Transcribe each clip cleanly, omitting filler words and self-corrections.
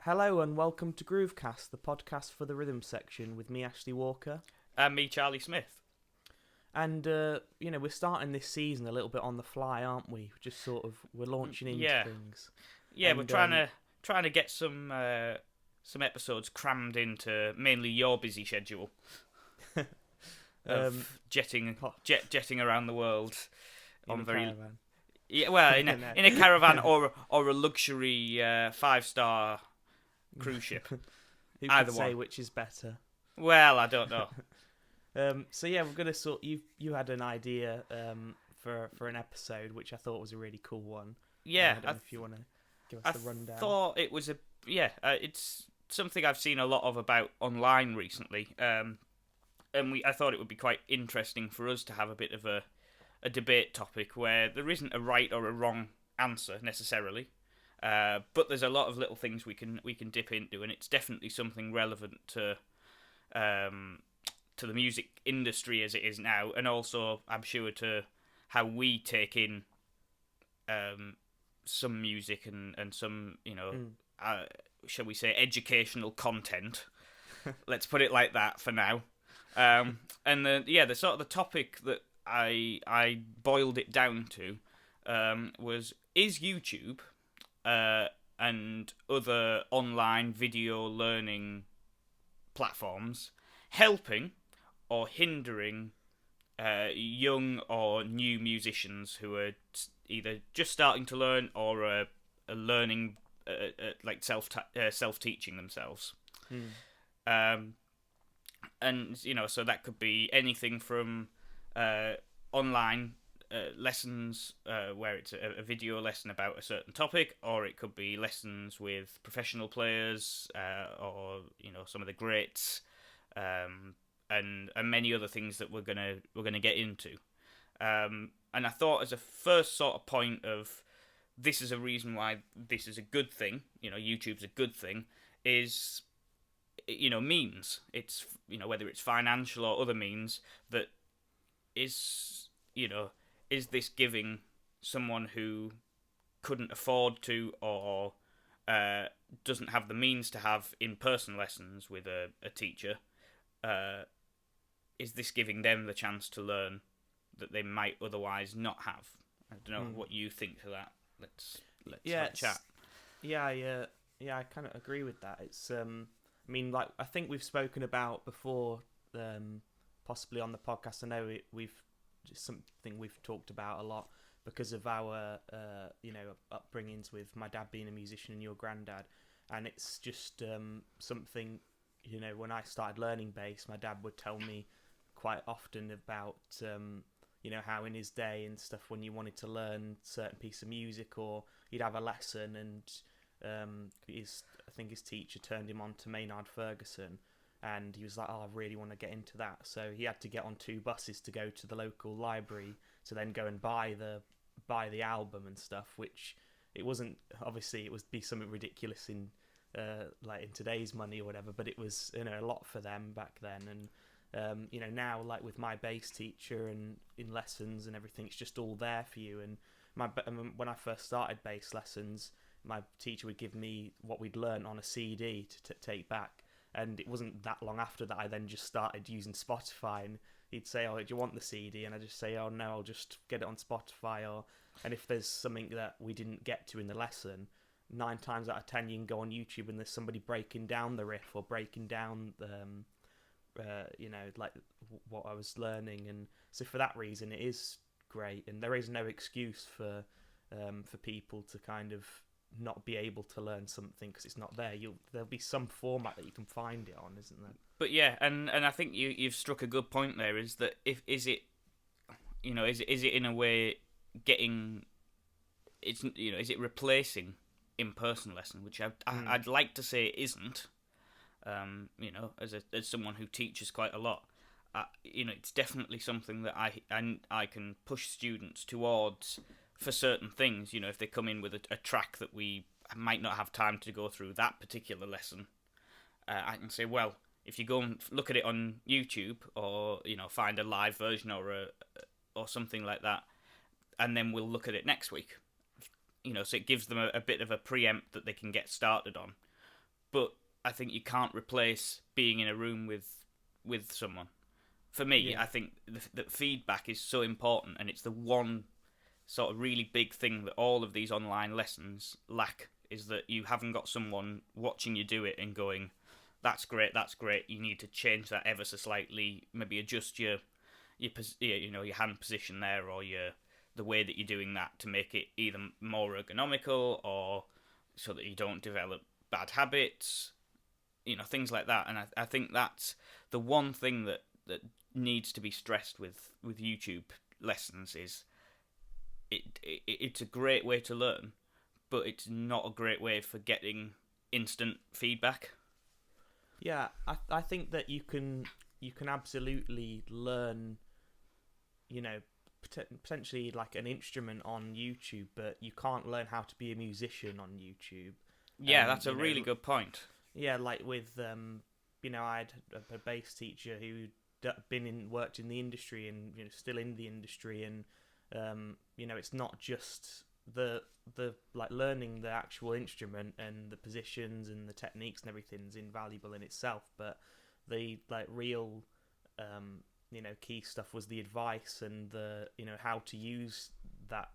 Hello and welcome to Groovecast, the podcast for the rhythm section with me, Ashley Walker. And me, Charlie Smith. And, we're starting this season a little bit on the fly, aren't we? We're launching into Yeah. things. Yeah, And, we're trying to get some episodes crammed into mainly your busy schedule of jetting around the world in a caravan. Yeah, well, in No. a caravan or a luxury 5-star cruise ship. Who Either could say one. which is better? Well, I don't know. We're gonna you had an idea for an episode which I thought was a really cool one. Yeah, I don't know if you want to give us the rundown. I thought it was it's something I've seen a lot of about online recently. I thought it would be quite interesting for us to have a bit of a debate topic where there isn't a right or a wrong answer necessarily, but there's a lot of little things we can dip into, and it's definitely something relevant to the music industry as it is now, and also I'm sure to how we take in some music and some shall we say educational content. Let's put it like that for now. The sort of the topic that I boiled it down to was, is YouTube and other online video learning platforms helping or hindering young or new musicians who are either just starting to learn or are learning like self-teaching themselves. So that could be anything from online lessons where it's a video lesson about a certain topic, or it could be lessons with professional players or some of the greats, and many other things that we're gonna get into. And I thought, as a first sort of point of this is a reason why this is a good thing, YouTube's a good thing, is means. It's whether it's financial or other means, that is this giving someone who couldn't afford to or doesn't have the means to have in-person lessons with a teacher, is this giving them the chance to learn that they might otherwise not have? I don't know what you think to that. Let's have a chat. I kind of agree with that. It's I think we've spoken about before, possibly on the podcast. I know we've just something we've talked about a lot because of our upbringings with my dad being a musician and your granddad, and it's just something. When I started learning bass, my dad would tell me quite often about how in his day and stuff, when you wanted to learn a certain piece of music, or you'd have a lesson, and I think his teacher turned him on to Maynard Ferguson, and he was like, I really want to get into that. So he had to get on 2 buses to go to the local library to then go and buy the album and stuff, which it wasn't, obviously it would be something ridiculous in in today's money or whatever, but it was a lot for them back then. And now, like with my bass teacher and in lessons and everything, it's just all there for you. And when I first started bass lessons, my teacher would give me what we'd learned on a CD to take back, and it wasn't that long after that I then just started using Spotify, and he'd say, do you want the CD? And I just say, oh no, I'll just get it on Spotify. And if there's something that we didn't get to in the lesson, 9 times out of 10 you can go on YouTube and there's somebody breaking down the riff or breaking down what I was learning. And so for that reason it is great, and there is no excuse for people to kind of not be able to learn something because it's not there. There'll be some format that you can find it on, isn't there? But yeah, and I think you've struck a good point there. Is that is it in a way getting is it replacing in-person lesson, which I'd like to say it isn't. As someone who teaches quite a lot, it's definitely something that I can push students towards for certain things. If they come in with a track that we might not have time to go through that particular lesson, I can say, well, if you go and look at it on YouTube, or find a live version or something like that, and then we'll look at it next week. So it gives them a bit of a preempt that they can get started on. but I think you can't replace being in a room with someone. For me, Yeah. I think that feedback is so important, and it's the one sort of really big thing that all of these online lessons lack, is that you haven't got someone watching you do it and going, that's great, you need to change that ever so slightly, maybe adjust your your hand position there, or the way that you're doing that to make it either more ergonomical, or so that you don't develop bad habits, things like that. And I think that's the one thing that needs to be stressed with YouTube lessons, is it's a great way to learn, but it's not a great way for getting instant feedback. Yeah, I think that you can absolutely learn, you know, potentially like an instrument on YouTube, but you can't learn how to be a musician on YouTube. Yeah, that's a really good point. Yeah, like with I had a bass teacher who worked in the industry, and still in the industry, and it's not just the like learning the actual instrument and the positions and the techniques and everything's invaluable in itself, but the like real key stuff was the advice and the how to use that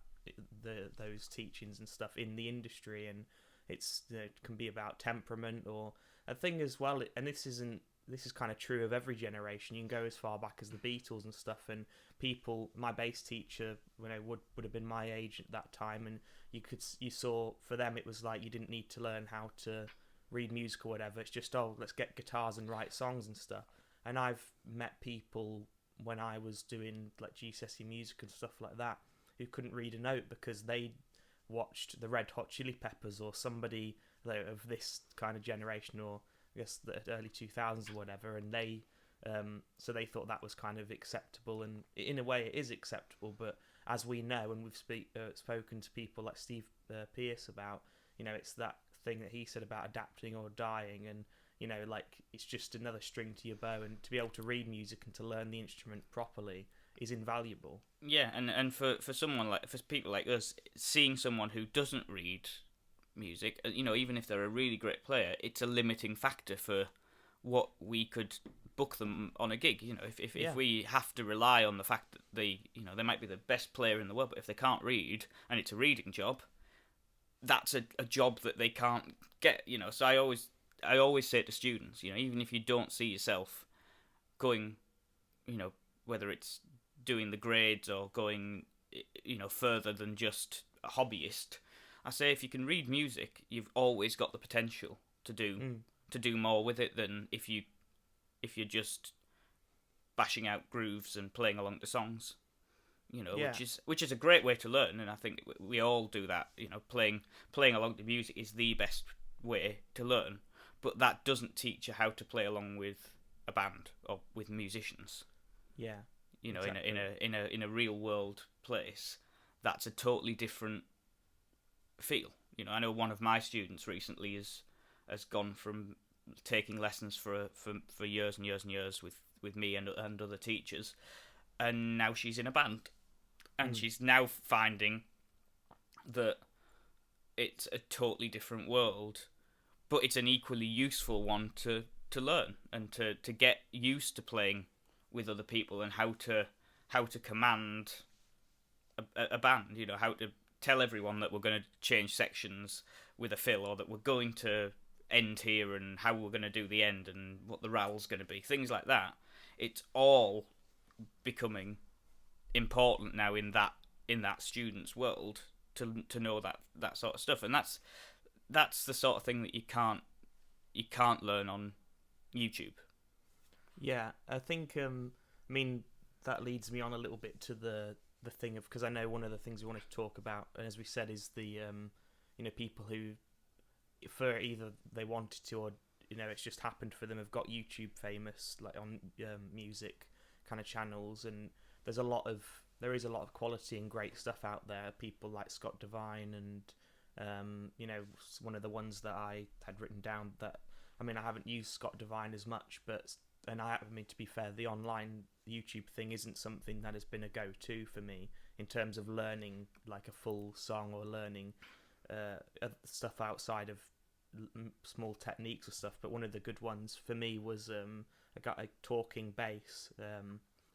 those teachings and stuff in the industry. And it's it can be about temperament, or a thing as well. And this is kind of true of every generation. You can go as far back as the Beatles and stuff, and people, my bass teacher, would have been my age at that time, and you saw for them it was like you didn't need to learn how to read music or whatever. It's just, oh, let's get guitars and write songs and stuff. And I've met people when I was doing like GCSE music and stuff like that who couldn't read a note because they watched the Red Hot Chili Peppers or somebody of this kind of generation, or I guess the early 2000s or whatever, and they so they thought that was kind of acceptable, and in a way it is acceptable. But as we know, and we've spoken to people like Steve Pierce about, it's that thing that he said about adapting or dying, and like it's just another string to your bow, and to be able to read music and to learn the instrument properly is invaluable. Yeah, and for someone like, for people like us, seeing someone who doesn't read music, even if they're a really great player, it's a limiting factor for what we could book them on a gig. If we have to rely on the fact that they might be the best player in the world, but if they can't read and it's a reading job, that's a job that they can't get. So I always say to students, even if you don't see yourself going, whether it's doing the grades or going, further than just a hobbyist, I say if you can read music, you've always got the potential to do more with it than if you're just bashing out grooves and playing along to songs. Which is a great way to learn, and I think we all do that. Playing along to music is the best way to learn, but that doesn't teach you how to play along with a band or with musicians. Yeah. Exactly. in a real world place, that's a totally different feel. I know one of my students recently has gone from taking lessons for years and years and years with me and other teachers, and now she's in a band, and she's now finding that it's a totally different world, but it's an equally useful one to learn, and to get used to playing with other people, and how to command a band. How to tell everyone that we're going to change sections with a fill, or that we're going to end here, and how we're going to do the end, and what the rowel's going to be, things like that. It's all becoming important now in that student's world, to know that sort of stuff, and that's the sort of thing that you can't learn on YouTube. Yeah, I think that leads me on a little bit to the thing of, because I know one of the things we wanted to talk about, and as we said, is the people who, for either they wanted to, or it's just happened for them, have got YouTube famous, like on music kind of channels. And there is a lot of quality and great stuff out there. People like Scott Devine, and one of the ones that I had written down, that I haven't used Scott Devine as much, but to be fair, the online YouTube thing isn't something that has been a go-to for me in terms of learning like a full song, or learning stuff outside of small techniques or stuff. But one of the good ones for me was a talking bass,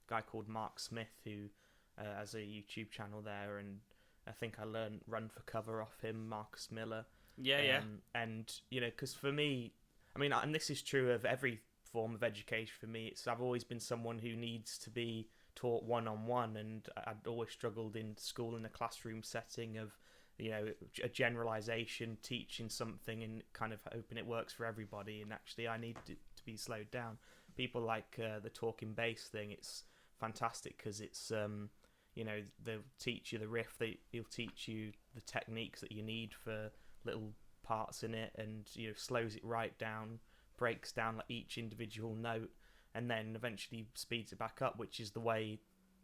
guy called Mark Smith, who has a YouTube channel there, and I think I learned Run for Cover off him, Marcus Miller. Yeah. And because for me, I mean, and this is true of every form of education for me, I've always been someone who needs to be taught one-on-one, and I'd always struggled in school in a classroom setting of a generalization, teaching something and kind of hoping it works for everybody, and actually I need it to be slowed down. People like the talking bass thing, it's fantastic because it's they'll teach you the riff, he'll teach you the techniques that you need for little parts in it, and slows it right down, breaks down like each individual note, and then eventually speeds it back up, which is the way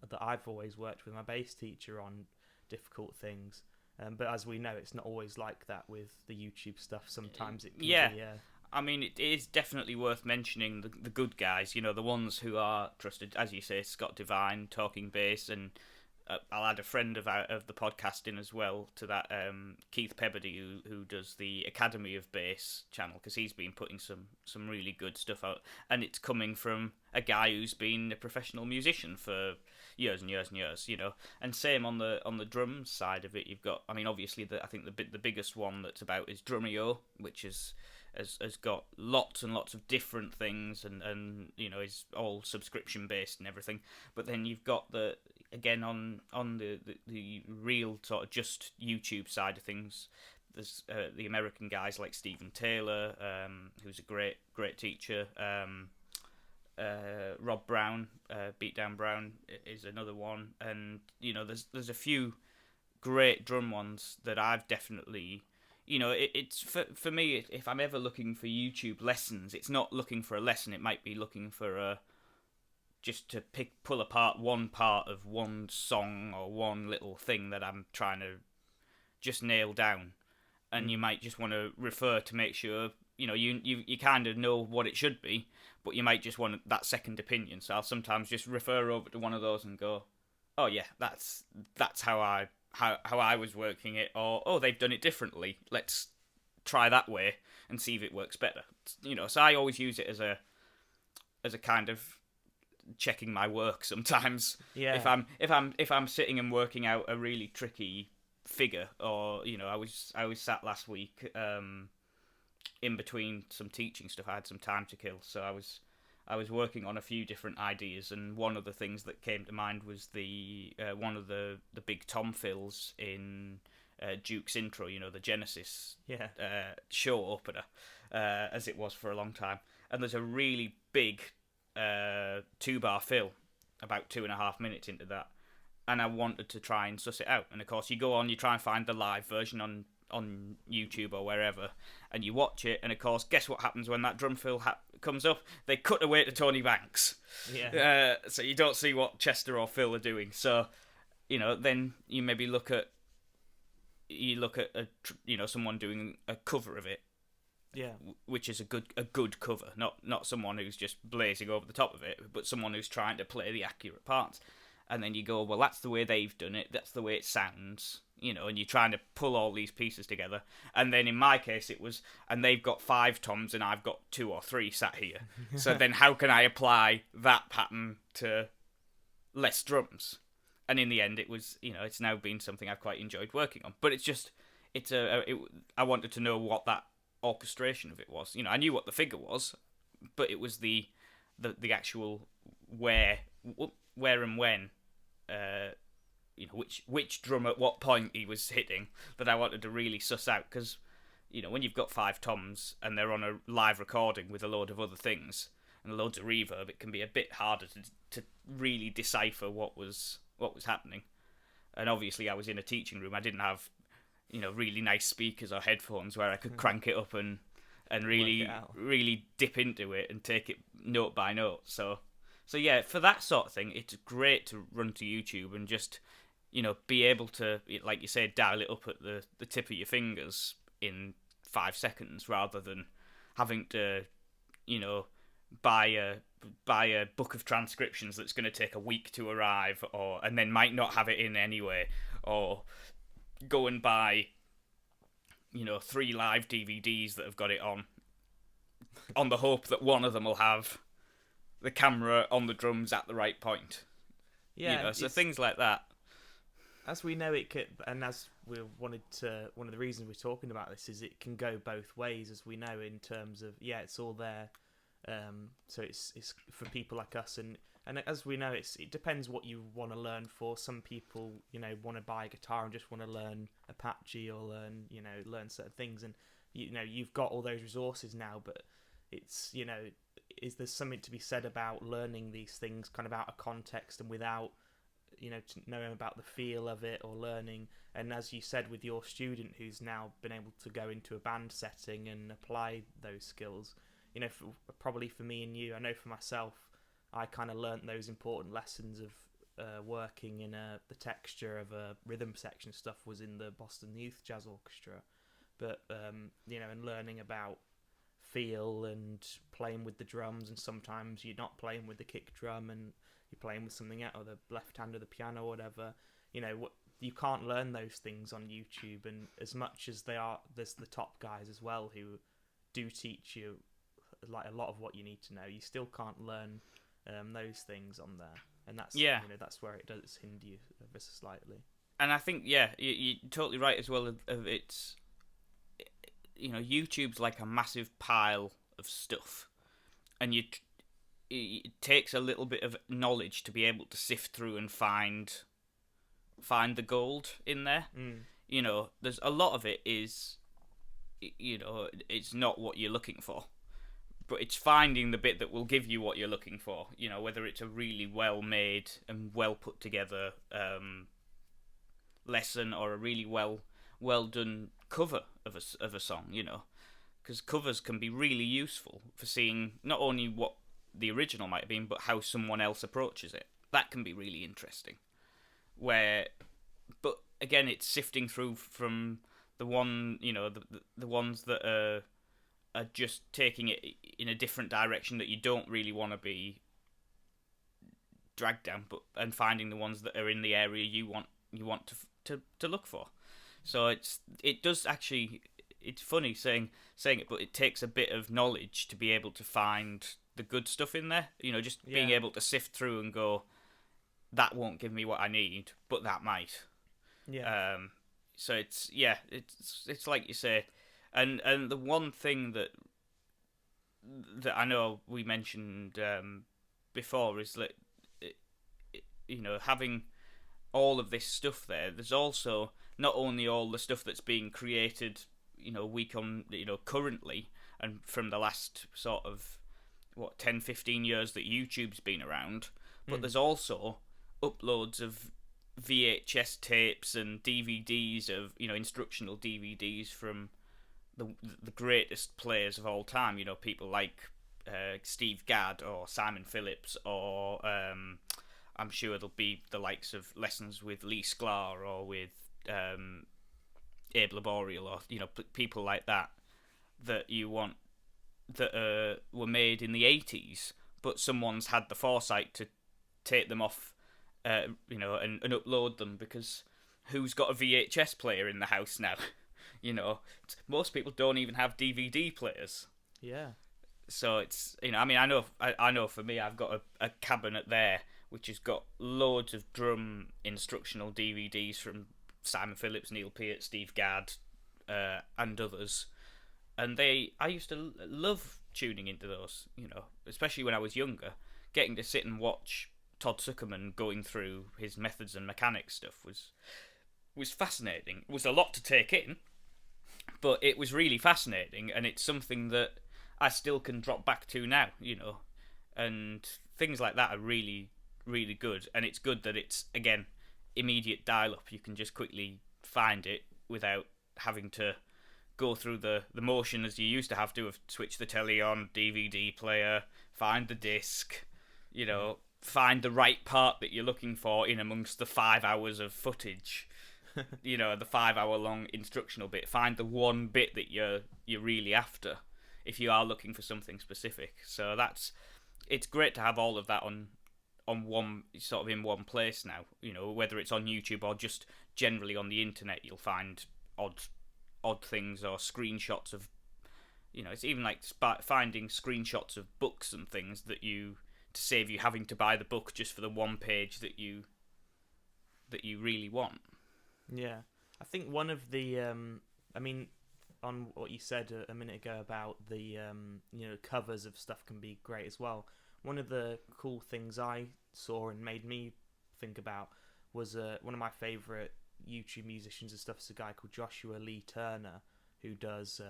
that I've always worked with my bass teacher on difficult things. But as we know, it's not always like that with the YouTube stuff. Sometimes it can be... I mean, it is definitely worth mentioning the good guys, the ones who are trusted, as you say, Scott Devine, talking bass, and I'll add a friend of the podcasting as well to that, Keith Pebbody, who does the Academy of Bass channel, because he's been putting some really good stuff out, and it's coming from a guy who's been a professional musician for years and years and years, And same on the drums side of it, you've got, I mean, obviously I think the biggest one that's about is Drumeo, which has got lots and lots of different things, and is all subscription based and everything. But then you've got again on the real sort of just YouTube side of things, there's the American guys like Stephen Taylor, who's a great teacher. Rob Brown, Beatdown Brown is another one, and there's a few great drum ones that I've definitely. It's for me, if I'm ever looking for YouTube lessons, it's not looking for a lesson. It might be looking for just to pull apart one part of one song or one little thing that I'm trying to just nail down. And you might just want to refer to make sure, you kind of know what it should be, but you might just want that second opinion. So I'll sometimes just refer over to one of those and go, oh yeah, that's how I was working it, or oh, they've done it differently, let's try that way and see if it works better. So I always use it as a kind of checking my work sometimes. Yeah. If I'm sitting and working out a really tricky figure, or I was sat last week in between some teaching stuff. I had some time to kill, so I was working on a few different ideas, and one of the things that came to mind was the one of the big tom fills in Duke's intro, the Genesis show opener, as it was for a long time. And there's a really big 2-bar fill about 2.5 minutes into that, and I wanted to try and suss it out. And of course, you go on, you try and find the live version on YouTube or wherever, and you watch it, and of course, guess what happens when that drum fill comes up? They cut away to Tony Banks. Yeah. So you don't see what Chester or Phil are doing. So, then you maybe look at someone doing a cover of it. Yeah. Which is a good cover, not someone who's just blazing over the top of it, but someone who's trying to play the accurate parts. And then you go, well, that's the way they've done it, that's the way it sounds, and you're trying to pull all these pieces together. And then in my case, it was, and they've got 5 toms and I've got 2 or 3 sat here. So then how can I apply that pattern to less drums? And in the end, it was, it's now been something I've quite enjoyed working on. But I wanted to know what that orchestration of it was. I knew what the figure was, but it was the actual where and when, which drum at what point he was hitting, that I wanted to really suss out. Because when you've got 5 toms and they're on a live recording with a load of other things and loads of reverb, it can be a bit harder to really decipher what was happening. And obviously, I was in a teaching room. I didn't have really nice speakers or headphones where I could crank it up and really dip into it and take it note by note. So yeah, for that sort of thing, it's great to run to YouTube and just, be able to, like you said, dial it up at the tip of your fingers in 5 seconds, rather than having to, buy a book of transcriptions that's going to take a week to arrive, and then might not have it in anyway, or go and buy 3 live DVDs that have got it on the hope that one of them will have the camera on the drums at the right point. Yeah, So things like that. As we know, it could, and as one of the reasons we're talking about this is it can go both ways, as we know, in terms of it's all there, so it's for people like us, and as we know, it depends what you want to learn for. Some people, want to buy a guitar and just want to learn Apache or learn certain things, and you've got all those resources now, but it's is there something to be said about learning these things kind of out of context and without knowing about the feel of it or learning. And as you said, with your student who's now been able to go into a band setting and apply those skills, probably for me and you, I know for myself, I kind of learnt those important lessons of working in the texture of a rhythm section stuff was in the Boston Youth Jazz Orchestra, but and learning about feel and playing with the drums, and sometimes you're not playing with the kick drum and you're playing with something else, or the left hand of the piano or whatever. You can't learn those things on YouTube, and as much as there's the top guys as well who do teach you like a lot of what you need to know, you still can't learn those things on there, and that's that's where it does hinder you ever so slightly. And I think you're totally right as well. Of it's YouTube's like a massive pile of stuff, and it takes a little bit of knowledge to be able to sift through and find the gold in there. There's a lot of it is it's not what you're looking for, but it's finding the bit that will give you what you're looking for, whether it's a really well made and well put together lesson or a really well done cover of a song, because covers can be really useful for seeing not only what the original might have been, but how someone else approaches it. That can be really interesting. But again, it's sifting through from the one, the ones that are just taking it in a different direction that you don't really want to be dragged down, and finding the ones that are in the area you want to look for. So it does actually. It's funny saying it, but it takes a bit of knowledge to be able to find the good stuff in there. Just being able to sift through and go, that won't give me what I need, but that might. Yeah. So it's like you say, and the one thing that I know we mentioned before is that having all of this stuff there. There's also not only all the stuff that's being created, week on, currently, and from the last sort of 10, 15 years that YouTube's been around, but there's also uploads of VHS tapes and DVDs of instructional DVDs from the greatest players of all time. People like Steve Gadd or Simon Phillips, or I'm sure there'll be the likes of lessons with Lee Sklar or with Abe Laboriel, or people like that you want, that were made in the 80s, but someone's had the foresight to take them off, and upload them, because who's got a VHS player in the house now? Most people don't even have DVD players. Yeah. So it's I know for me, I've got a cabinet there which has got loads of drum instructional DVDs from Simon Phillips, Neil Peart, Steve Gadd, and others. And I used to love tuning into those, especially when I was younger. Getting to sit and watch Todd Suckerman going through his methods and mechanics stuff was fascinating. It was a lot to take in, but it was really fascinating, and it's something that I still can drop back to now, and things like that are really, really good. And it's good that it's, again, immediate dial-up. You can just quickly find it without having to go through the motion as you used to have to of switch the telly on, DVD player, find the disc, find the right part that you're looking for in amongst the 5 hours of footage, the 5 hour long instructional bit. Find the one bit that you're really after if you are looking for something specific. So it's great to have all of that on one, sort of in one place now. Whether it's on YouTube or just generally on the internet, you'll find odd odd things or screenshots of, it's even like finding screenshots of books and things that to save you having to buy the book just for the one page that you really want. Yeah, I think one of the, on what you said a minute ago about the, covers of stuff can be great as well. One of the cool things I saw and made me think about was one of my favourite YouTube musicians and stuff is a guy called Joshua Lee Turner, who does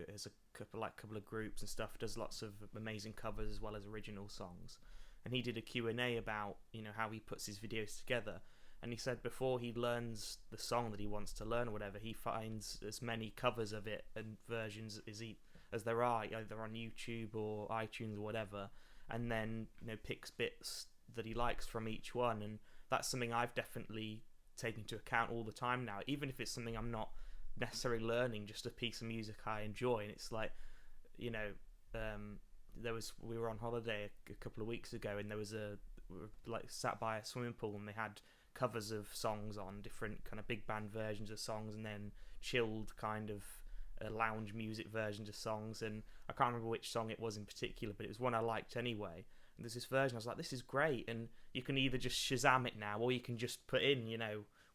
has a couple of groups and stuff, does lots of amazing covers as well as original songs. And he did a Q&A about how he puts his videos together. And he said before he learns the song that he wants to learn or whatever, he finds as many covers of it and versions as there are, either on YouTube or iTunes or whatever, and then picks bits that he likes from each one. And that's something I've definitely taken into account all the time now, even if it's something I'm not necessarily learning, just a piece of music I enjoy. And it's like, we were on holiday a couple of weeks ago, and we were sat by a swimming pool, and they had covers of songs on different kind of big band versions of songs, and then chilled kind of lounge music versions of songs. And I can't remember which song it was in particular, but it was one I liked anyway. And there's this version, I was like, this is great. And you can either just Shazam it now, or you can just put in,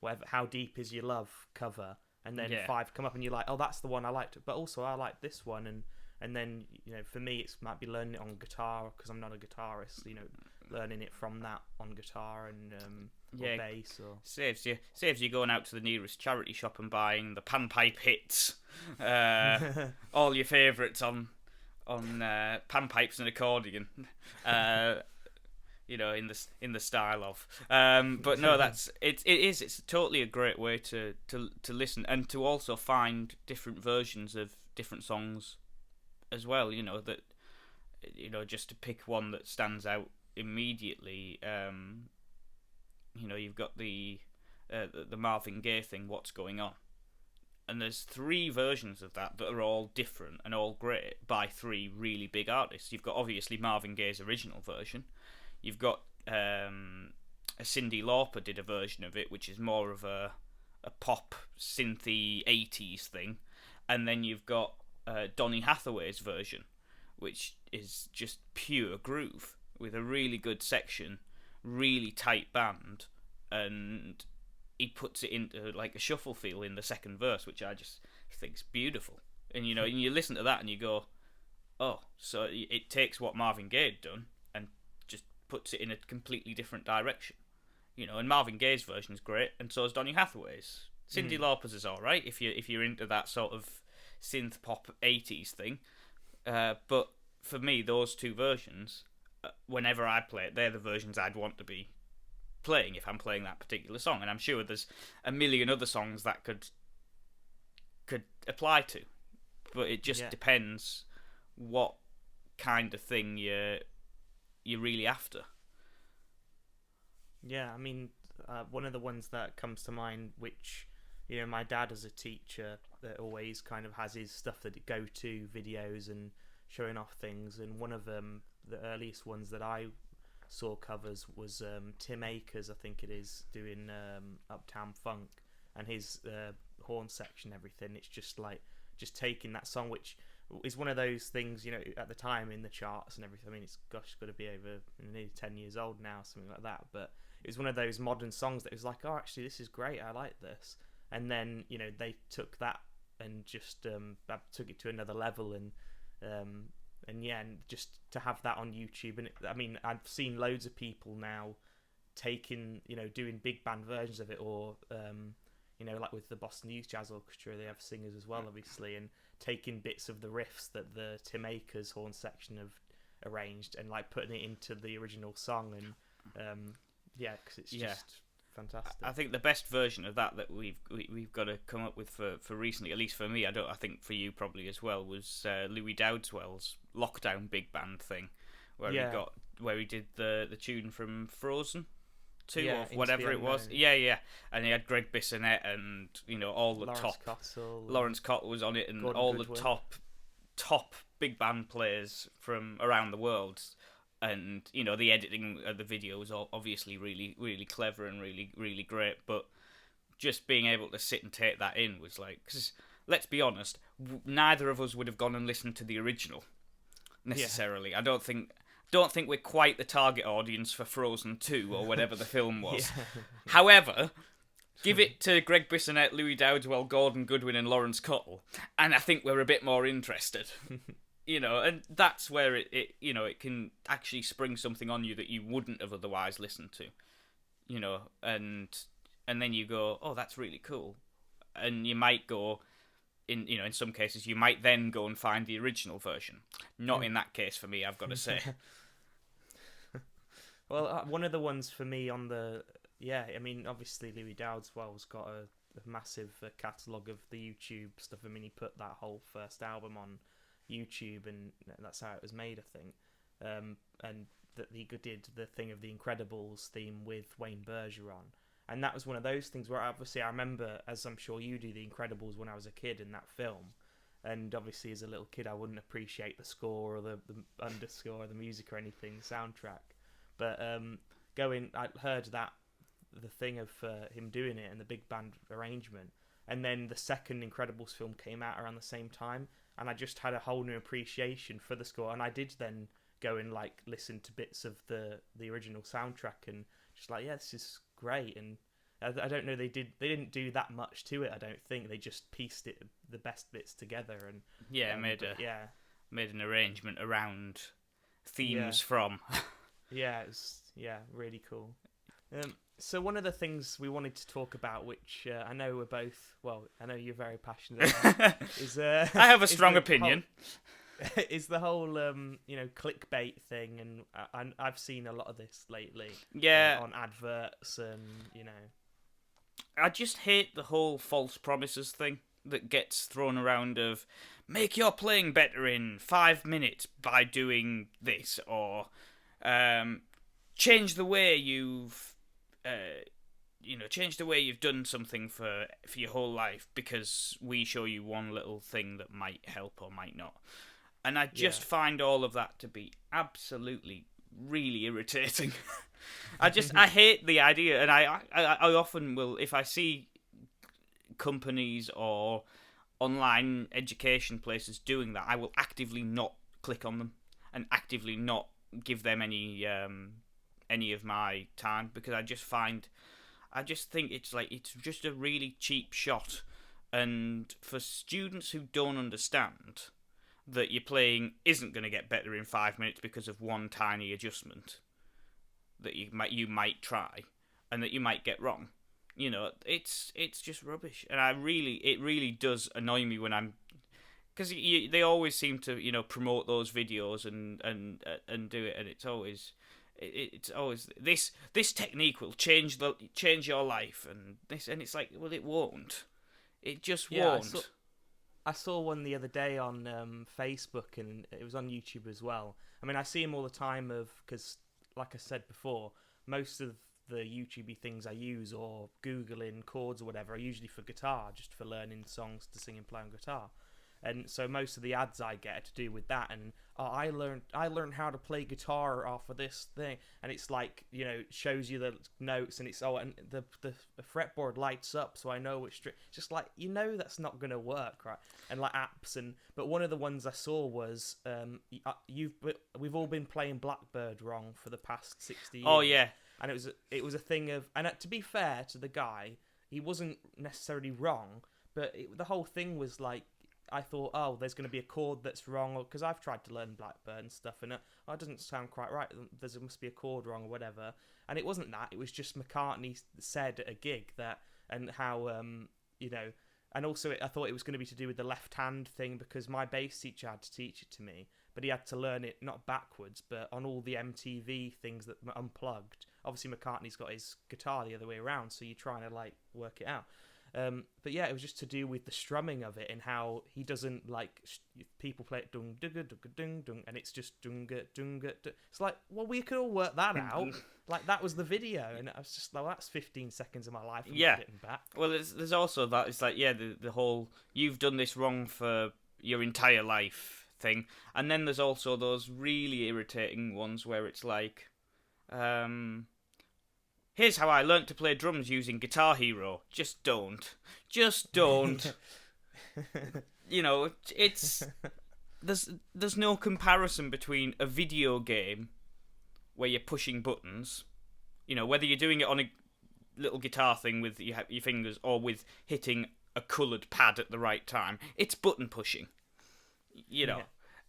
whatever, How Deep Is Your Love cover, and then 5 come up, and you're like, oh, that's the one I liked, but also I like this one. And then for me, it might be learning it on guitar, because I'm not a guitarist, learning it from that on guitar and or bass. Or saves you going out to the nearest charity shop and buying the panpipe hits, all your favourites on panpipes and accordion, in the style of. But no, it's totally a great way to listen, and to also find different versions of different songs as well. Just to pick one that stands out immediately. You've got the Marvin Gaye thing, What's Going On, and there's 3 versions of that are all different and all great by 3 really big artists. You've got obviously Marvin Gaye's original version. You've got a Cyndi Lauper did a version of it, which is more of a pop synthy 80s thing, and then you've got Donny Hathaway's version, which is just pure groove with a really good section, really tight band, and he puts it into like a shuffle feel in the second verse, which I just think's beautiful. And and you listen to that and you go, oh, so it takes what Marvin Gaye had done and just puts it in a completely different direction. And Marvin Gaye's version is great, and so is Donny Hathaway's. Cyndi Lauper's is all right if you're into that sort of synth pop 80s thing. But for me, those 2 versions, whenever I play it, they're the versions I'd want to be playing if I'm playing that particular song. And I'm sure there's a million other songs that could apply to, but it just depends what kind of thing you're really after. Yeah, I mean, one of the ones that comes to mind, which my dad as a teacher that always kind of has his stuff that go-to videos and showing off things, and one of them, the earliest ones that I saw covers was Tim Akers, I think it is, doing Uptown Funk, and his horn section, everything. It's just taking that song, which is one of those things, at the time in the charts and everything. I mean, it's got to be over nearly 10 years old now, something like that. But it was one of those modern songs that was like, oh, actually, this is great. I like this. And then they took that and just took it to another level, and just to have that on YouTube. And I've seen loads of people now taking, doing big band versions of it, or like with the Boston Youth Jazz Orchestra, they have singers as well, obviously, and taking bits of the riffs that the Tim Akers horn section have arranged and like putting it into the original song. And because it's just fantastic. I think the best version of that we've got to come up with for recently, at least for me, I think for you probably as well, was Louis Dowdeswell's Lockdown big band thing, where he did the tune from Frozen 2 or whatever it was. And he had Greg Bissonette and all the Lawrence Cottle was on it, and Gordon all Goodwin. The top big band players from around the world. And the editing of the video was obviously really, really clever and really, really great. But just being able to sit and take that in was like, because let's be honest, neither of us would have gone and listened to the original necessarily. I don't think we're quite the target audience for Frozen 2 or whatever the film was. However, give it to Greg Bissonette, Louis Dowdwell, Gordon Goodwin, and Lawrence Cottle, and I think we're a bit more interested. And that's where it can actually spring something on you that you wouldn't have otherwise listened to. And then you go, oh, that's really cool. And you might go, in some cases, you might then go and find the original version. Not in that case for me, I've got to say. Well, one of the ones for me on the... Yeah, I mean, obviously Louis Dowdwell's got a massive catalogue of the YouTube stuff. I mean, he put that whole first album on YouTube, and that's how it was made, I think. And that he did the thing of the Incredibles theme with Wayne Bergeron. And that was one of those things where obviously I remember, as I'm sure you do, the Incredibles when I was a kid in that film. And obviously as a little kid I wouldn't appreciate the score or the underscore or the music or anything, the soundtrack. But I heard that, the thing of him doing it and the big band arrangement. And then the second Incredibles film came out around the same time. And I just had a whole new appreciation for the score. And I did then go and like listen to bits of the original soundtrack and just like, yeah, this is great. And I don't know, they didn't do that much to it. I don't think they just pieced it, the best bits together, and made an arrangement around themes from. It was really cool. So one of the things we wanted to talk about, which I know we're both, I know you're very passionate about, is I have a strong opinion. Is the whole clickbait thing, and I've seen a lot of this lately. On adverts, and I just hate the whole false promises thing that gets thrown around of make your playing better in 5 minutes by doing this, or change the way you've done something for your whole life because we show you one little thing that might help or might not. And I just find all of that to be absolutely really irritating. I hate the idea, and I often will, if I see companies or online education places doing that, I will actively not click on them and actively not give them any of my time, because I just think it's just a really cheap shot. And for students who don't understand that your playing isn't going to get better in 5 minutes because of one tiny adjustment that you might try and that you might get wrong, it's just rubbish. And it really does annoy me when because they always seem to promote those videos and do it, and it's always this technique will change your life, and it's like, well, it won't. It just won't. I saw one the other day on Facebook, and it was on YouTube as well. I mean, I see them all the time because, like I said before, most of the YouTubey things I use or Googling chords or whatever are usually for guitar, just for learning songs to sing and play on guitar. And so most of the ads I get are to do with that, and I learned how to play guitar off of this thing, and it's like, shows you the notes, and it's and the fretboard lights up, so I know which string. Just like, that's not gonna work, right? And like apps, but one of the ones I saw was we've all been playing Blackbird wrong for the past 60 years. Oh yeah, and it was a thing of, and to be fair to the guy, he wasn't necessarily wrong, but the whole thing was like, I thought, there's going to be a chord that's wrong, because I've tried to learn Blackbird and stuff, and it doesn't sound quite right. There must be a chord wrong or whatever. And it wasn't that. It was just McCartney said at a gig that, and how, and also I thought it was going to be to do with the left hand thing, because my bass teacher had to teach it to me, but he had to learn it not backwards, but on all the MTV things that unplugged. Obviously, McCartney's got his guitar the other way around, so you're trying to work it out. But yeah, it was just to do with the strumming of it and how he doesn't people play it dung dung dung dung dung, and it's just dung dung. It's like, well, we could all work that out. That was the video, and I was just like, that's 15 seconds of my life. I'm getting back. Well, there's also that. It's like, the whole you've done this wrong for your entire life thing, and then there's also those really irritating ones where it's like, here's how I learnt to play drums using Guitar Hero. Just don't. You know, it's there's no comparison between a video game where you're pushing buttons, you know, whether you're doing it on a little guitar thing with your fingers or with hitting a coloured pad at the right time. It's button pushing. You know,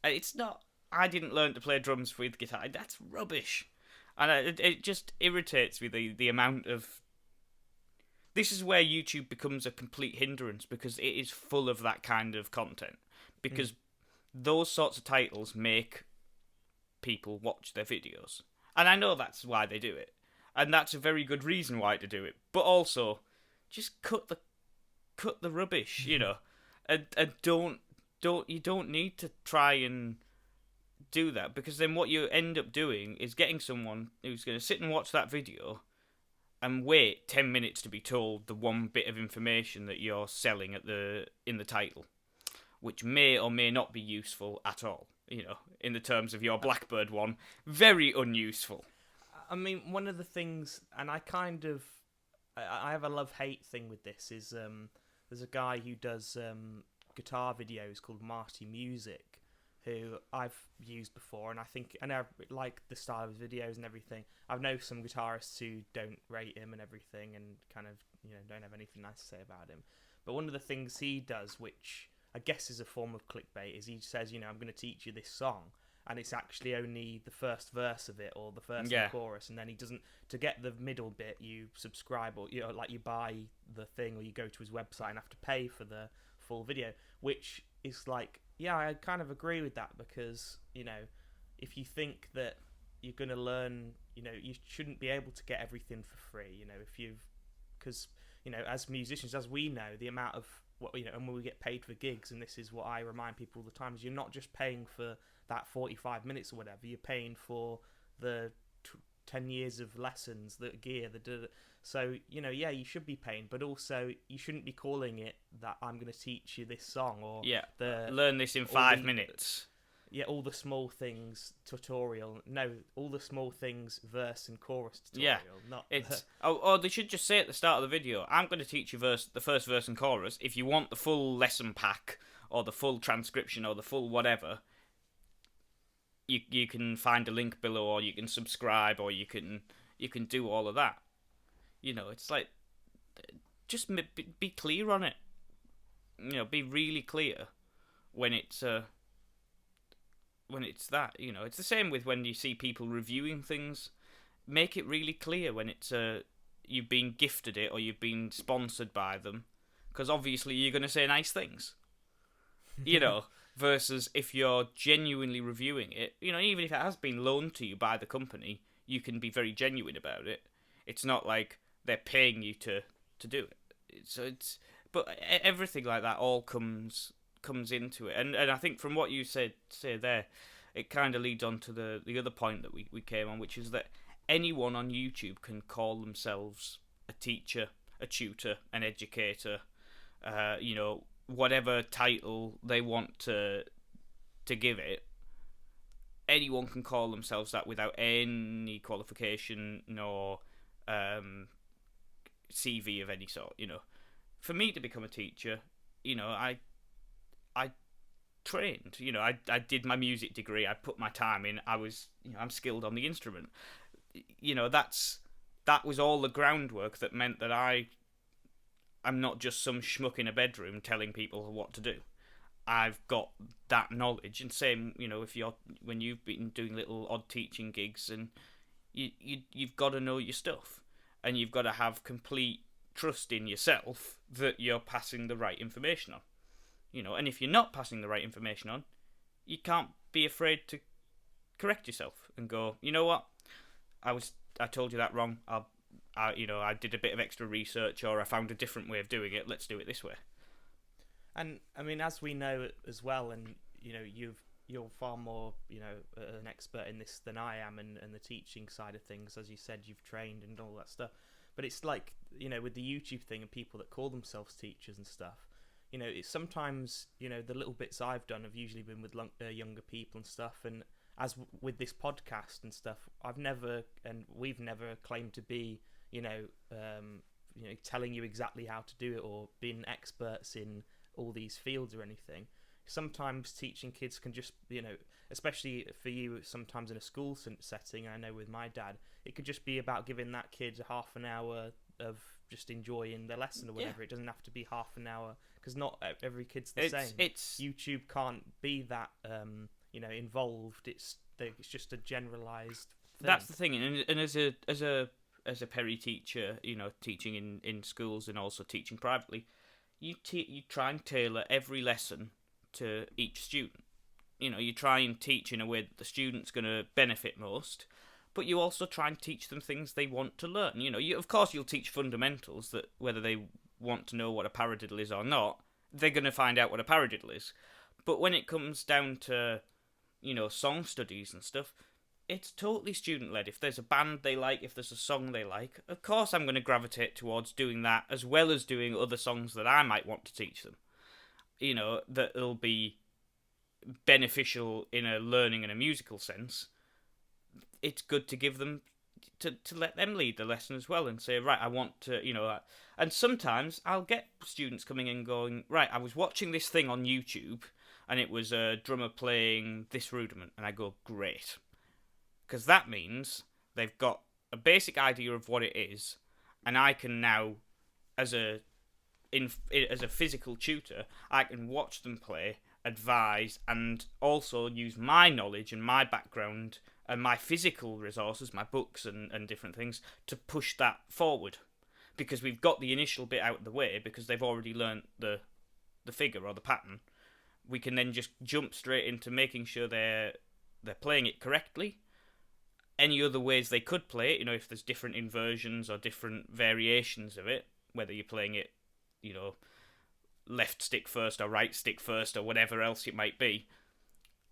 it's not. I didn't learn to play drums with guitar. That's rubbish, and it just irritates me the amount of. This is where YouTube becomes a complete hindrance because it is full of that kind of content. Because those sorts of titles make people watch their videos, and I know that's why they do it, and that's a very good reason why to do it. But also, just cut the rubbish, you know, and don't need to try and do that, because then what you end up doing is getting someone who's going to sit and watch that video and wait 10 minutes to be told the one bit of information that you're selling in the title, which may or may not be useful at all. You know, in the terms of your Blackbird one, very unuseful. I mean, one of the things, and I have a love-hate thing with this, is there's a guy who does guitar videos called Marty Music, who I've used before, and I like the style of his videos and everything. I know some guitarists who don't rate him and everything, and kind of, you know, don't have anything nice to say about him. But one of the things he does, which I guess is a form of clickbait, is he says, you know, I'm going to teach you this song, and it's actually only the first verse of it or the first chorus, and then he doesn't. To get the middle bit, you subscribe, or you know, like you buy the thing, or you go to his website and have to pay for the full video, which is like, yeah, I kind of agree with that, because, you know, if you think that you're going to learn, you know, you shouldn't be able to get everything for free, you know, because, you know, as musicians, as we know, the amount of what, you know, and when we get paid for gigs, and this is what I remind people all the time, is you're not just paying for that 45 minutes or whatever, you're paying for the 10 years of lessons, the gear, so, you know, yeah, you should be paying, but also you shouldn't be calling it that I'm going to teach you this song, or learn this in 5 minutes. Yeah, all the small things tutorial. No, all the small things verse and chorus tutorial. Yeah, not it's or they should just say at the start of the video, I'm going to teach you the first verse and chorus. If you want the full lesson pack or the full transcription or the full whatever, you can find a link below, or you can subscribe, or you can do all of that. You know, it's like, just be clear on it. You know, be really clear when it's that. You know, it's the same with when you see people reviewing things. Make it really clear when it's you've been gifted it or you've been sponsored by them, because obviously you're going to say nice things. You know, versus if you're genuinely reviewing it, you know, even if it has been loaned to you by the company, you can be very genuine about it. It's not like they're paying you to do it. But everything like that all comes into it, and I think from what you say there, it kind of leads on to the other point that we came on, which is that anyone on YouTube can call themselves a teacher, a tutor, an educator, you know, whatever title they want to give it. Anyone can call themselves that without any qualification nor CV of any sort. You know, for me to become a teacher, you know, I trained. You know, I did my music degree. I put my time in. I'm skilled on the instrument. You know, that was all the groundwork that meant that I'm not just some schmuck in a bedroom telling people what to do. I've got that knowledge, and same, you know, when you've been doing little odd teaching gigs, and you've got to know your stuff, and you've got to have complete trust in yourself that you're passing the right information on. You know, and if you're not passing the right information on, you can't be afraid to correct yourself and go, you know what, I told you that wrong. I did a bit of extra research, or I found a different way of doing it. Let's do it this way. And I mean, as we know as well, and you know, you're far more, you know, an expert in this than I am, and the teaching side of things. As you said, you've trained and all that stuff. But it's like, you know, with the YouTube thing and people that call themselves teachers and stuff, you know, it's sometimes, you know, the little bits I've done have usually been with younger people and stuff. And as with this podcast and stuff, we've never claimed to be, you know, telling you exactly how to do it, or being experts in all these fields or anything. Sometimes teaching kids can just, especially for you, sometimes in a school setting. I know with my dad, it could just be about giving that kid half an hour of just enjoying their lesson or whatever. It doesn't have to be half an hour, because not every kid's the same. YouTube can't be that involved. It's just a generalized thing. That's the thing, and as a peri teacher, teaching in schools and also teaching privately, you try and tailor every lesson to each student. You try and teach in a way that the student's going to benefit most, but you also try and teach them things they want to learn. Of course you'll teach fundamentals that whether they want to know what a paradiddle is or not, they're going to find out what a paradiddle is. But when it comes down to, song studies and stuff, it's totally student-led. If there's a band they like, if there's a song they like, of course I'm going to gravitate towards doing that, as well as doing other songs that I might want to teach them. That'll be beneficial in a learning and a musical sense. It's good to give them, to let them lead the lesson as well, and say, right, I want to, and sometimes I'll get students coming in going, right, I was watching this thing on YouTube, and it was a drummer playing this rudiment, and I go, great. Because that means they've got a basic idea of what it is, and I can now, as a physical tutor, I can watch them play, advise, and also use my knowledge and my background and my physical resources, my books and different things, to push that forward. Because we've got the initial bit out of the way, because they've already learnt the figure or the pattern. We can then just jump straight into making sure they're playing it correctly. Any other ways they could play it, if there's different inversions or different variations of it, whether you're playing it, left stick first or right stick first or whatever else it might be.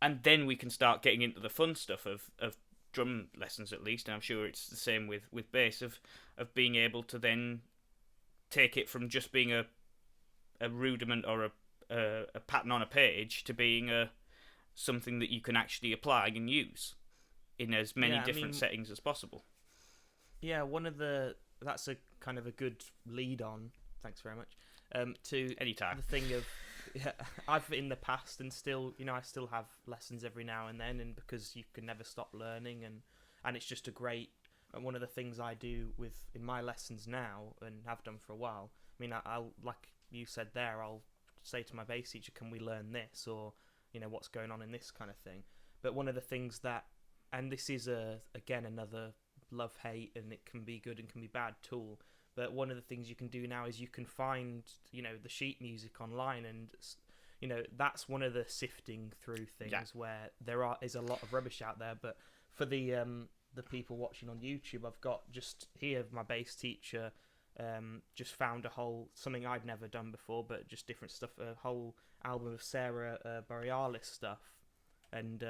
And then we can start getting into the fun stuff of drum lessons, at least, and I'm sure it's the same with bass, of being able to then take it from just being a rudiment or a pattern on a page to being something that you can actually apply and use in as many different settings as possible. Yeah, that's a kind of a good lead on. Thanks very much. To anytime. The thing of, I've in the past and still, I still have lessons every now and then, and because you can never stop learning, and it's just one of the things I do in my lessons now and have done for a while. I mean, I'll, like you said there, I'll say to my bass teacher, can we learn this, or what's going on in this kind of thing. But one of the things that, and this is again another love-hate, and it can be good and can be bad tool, but one of the things you can do now is you can find the sheet music online, and that's one of the sifting through things where is a lot of rubbish out there. But for the people watching on YouTube, I've got just here my bass teacher just found something I'd never done before, but just different stuff, a whole album of Sarah Bareilles stuff, and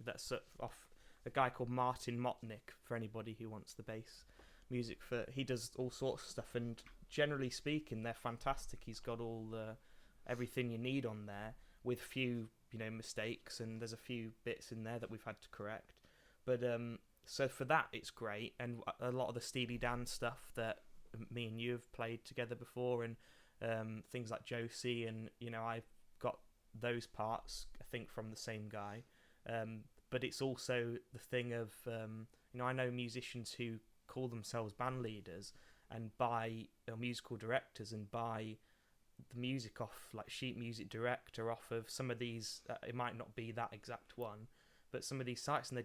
that's off a guy called Martin Motnick, for anybody who wants the bass music. He does all sorts of stuff, and generally speaking, they're fantastic. He's got all everything you need on there, with few mistakes, and there's a few bits in there that we've had to correct. But so for that, it's great, and a lot of the Steely Dan stuff that me and you have played together before, and things like Josie, and I've got those parts, I think, from the same guy. But it's also the thing of I know musicians who call themselves band leaders and buy musical directors and buy the music off, like sheet music director, off of some of these. It might not be that exact one, but some of these sites, and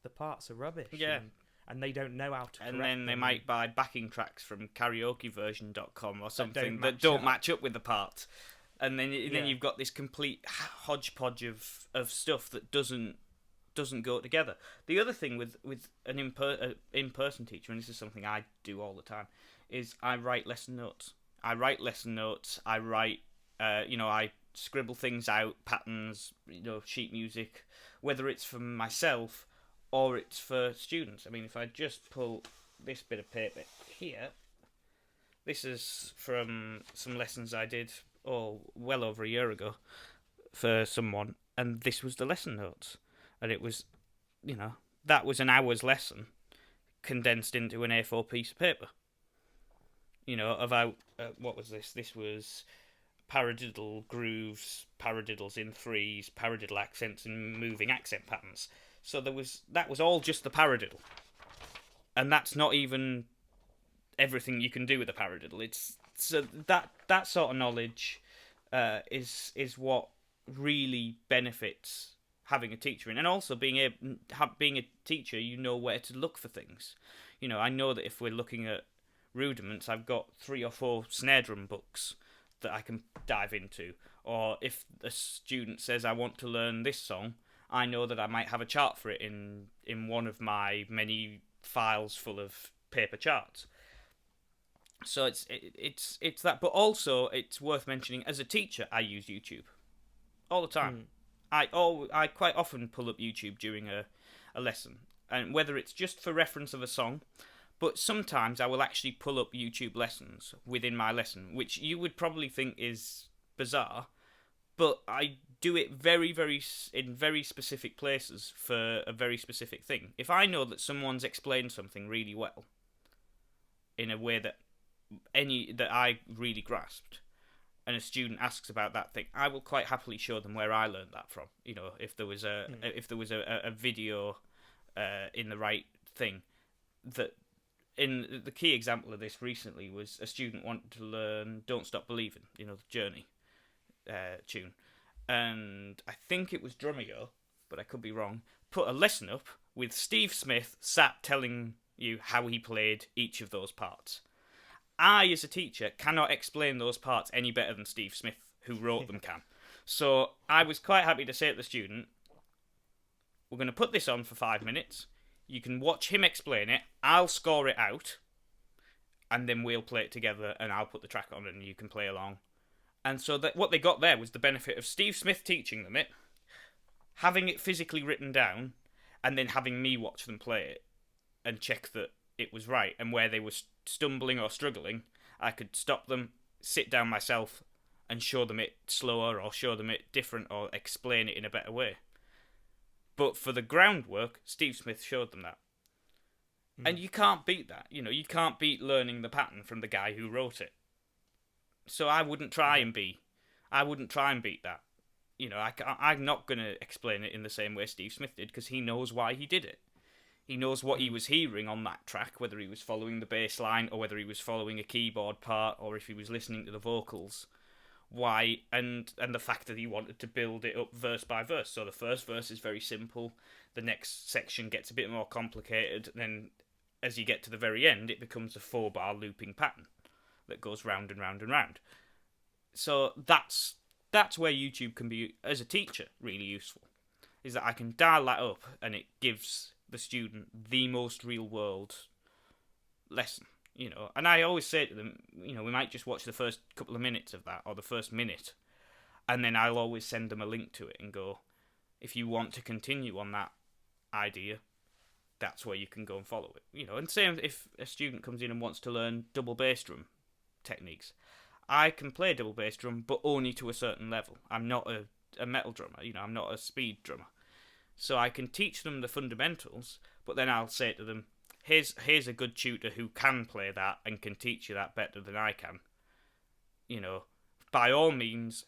the parts are rubbish. Yeah. And they don't know how to correct them. And then they might buy backing tracks from karaokeversion.com or something that don't match up with the part. And then you've got this complete hodgepodge of stuff that doesn't go together. The other thing with an in-person teacher, and this is something I do all the time, is I write lesson notes. I scribble things out, patterns, sheet music, whether it's for myself or it's for students. I mean, if I just pull this bit of paper here, this is from some lessons I did, well over a year ago for someone, and this was the lesson notes. And it was, that was an hour's lesson condensed into an A4 piece of paper. About, what was this? This was paradiddle grooves, paradiddles in threes, paradiddle accents, and moving accent patterns. So that was all just the paradiddle, and that's not even everything you can do with a paradiddle. It's so that sort of knowledge is what really benefits having a teacher in, and also being a teacher, you know where to look for things. You know, I know that if we're looking at rudiments, I've got 3 or 4 snare drum books that I can dive into. Or if a student says I want to learn this song, I know that I might have a chart for it in one of my many files full of paper charts. So it's that, but also it's worth mentioning, as a teacher, I use YouTube all the time. I quite often pull up YouTube during a lesson, and whether it's just for reference of a song, but sometimes I will actually pull up YouTube lessons within my lesson, which you would probably think is bizarre, but I do it in very specific places for a very specific thing. If I know that someone's explained something really well in a way that I really grasped, and a student asks about that thing, I will quite happily show them where I learned that from. You know, if there was a video in the right thing. That in the key example of this recently was a student wanted to learn "Don't Stop Believing," you know, the Journey tune, and I think it was Drumeo, but I could be wrong. Put a lesson up with Steve Smith sat telling you how he played each of those parts. I, as a teacher, cannot explain those parts any better than Steve Smith, who wrote them, can. So I was quite happy to say to the student, we're going to put this on for 5 minutes. You can watch him explain it. I'll score it out. And then we'll play it together, and I'll put the track on and you can play along. And so what they got there was the benefit of Steve Smith teaching them it, having it physically written down, and then having me watch them play it and check that it was right, and where they were stumbling or struggling, I could stop them, sit down myself, and show them it slower, or show them it different, or explain it in a better way. But for the groundwork, Steve Smith showed them that. And you can't beat that. You know, you can't beat learning the pattern from the guy who wrote it. So I wouldn't try and beat that. You know, I'm not going to explain it in the same way Steve Smith did, because he knows why he did it. He knows what he was hearing on that track, whether he was following the bass line, or whether he was following a keyboard part, or if he was listening to the vocals. Why, and the fact that he wanted to build it up verse by verse. So the first verse is very simple, the next section gets a bit more complicated, then as you get to the very end, it becomes a 4-bar looping pattern that goes round and round and round. So that's where YouTube can be, as a teacher, really useful, is that I can dial that up and it gives the student the most real world lesson, you know. And I always say to them, you know, we might just watch the first couple of minutes of that, or the first minute, and then I'll always send them a link to it and go, if you want to continue on that idea, that's where you can go and follow it, you know. And same if a student comes in and wants to learn double bass drum techniques, I can play double bass drum, but only to a certain level. I'm not a metal drummer, you know, I'm not a speed drummer. So I can teach them the fundamentals, but then I'll say to them, here's a good tutor who can play that and can teach you that better than I can. You know, by all means,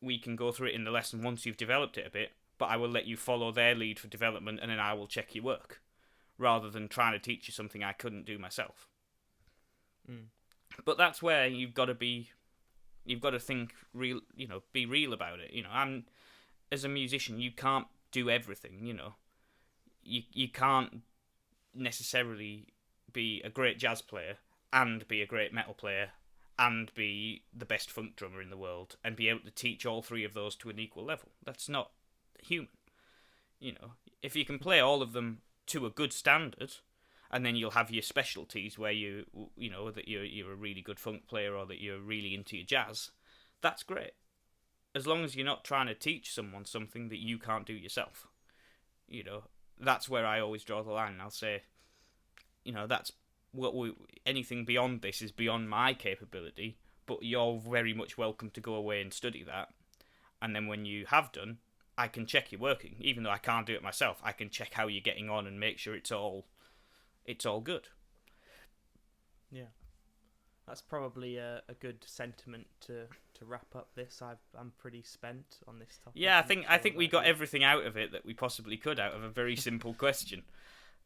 we can go through it in the lesson once you've developed it a bit, but I will let you follow their lead for development, and then I will check your work, rather than trying to teach you something I couldn't do myself. But that's where you've got to think real, you know, be real about it. You know, as a musician, you can't do everything, you know. You can't necessarily be a great jazz player and be a great metal player and be the best funk drummer in the world and be able to teach all 3 of those to an equal level. That's not human. You know, if you can play all of them to a good standard, and then you'll have your specialties where you know that you're a really good funk player, or that you're really into your jazz, that's great. As long as you're not trying to teach someone something that you can't do yourself. You know, that's where I always draw the line. I'll say, you know, that's anything beyond this is beyond my capability, but you're very much welcome to go away and study that. And then when you have done, I can check you're working. Even though I can't do it myself, I can check how you're getting on and make sure it's all good. Yeah. That's probably a good sentiment to to wrap up this. I'm pretty spent on this topic. Yeah, I'm not I sure think we about got you. everything out of it that we possibly could out of a very simple question.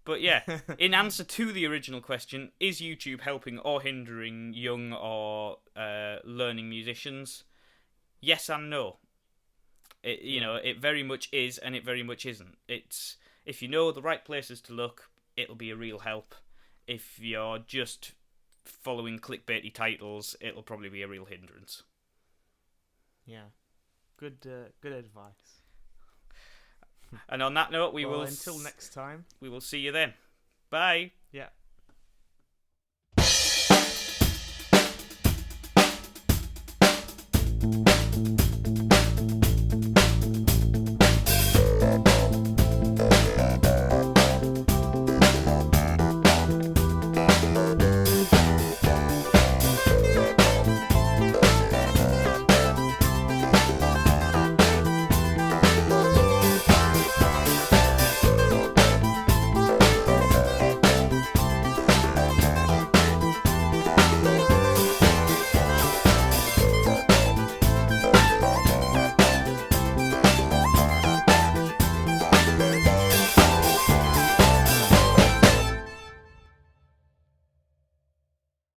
But yeah, in answer to the original question, is YouTube helping or hindering young or learning musicians? Yes and no. It very much is, and it very much isn't. It's if you know the right places to look, it'll be a real help. If you're just following clickbaity titles, it'll probably be a real hindrance. Yeah, good advice. And on that note, Until next time. we will see you then. Bye. Yeah.